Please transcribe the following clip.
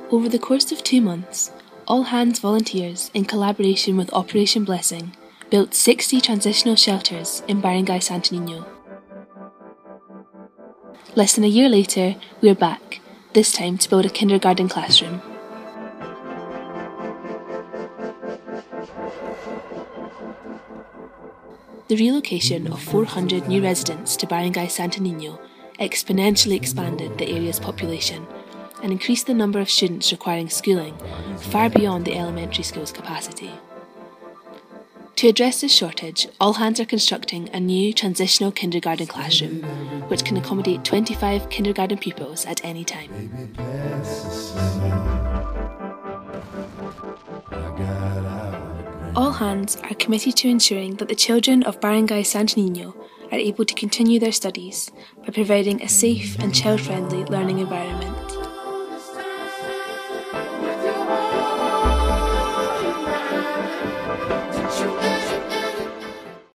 Over the course of 2 months, All Hands volunteers, in collaboration with Operation Blessing, built 60 transitional shelters in Barangay Santo Niño. Less than a year later, we are back, this time to build a kindergarten classroom. The relocation of 400 new residents to Barangay Santo Niño exponentially expanded the area's population and increased the number of students requiring schooling far beyond the elementary school's capacity. To address this shortage, All Hands are constructing a new transitional kindergarten classroom, which can accommodate 25 kindergarten pupils at any time. All Hands are committed to ensuring that the children of Barangay Santo Niño are able to continue their studies by providing a safe and child-friendly learning environment.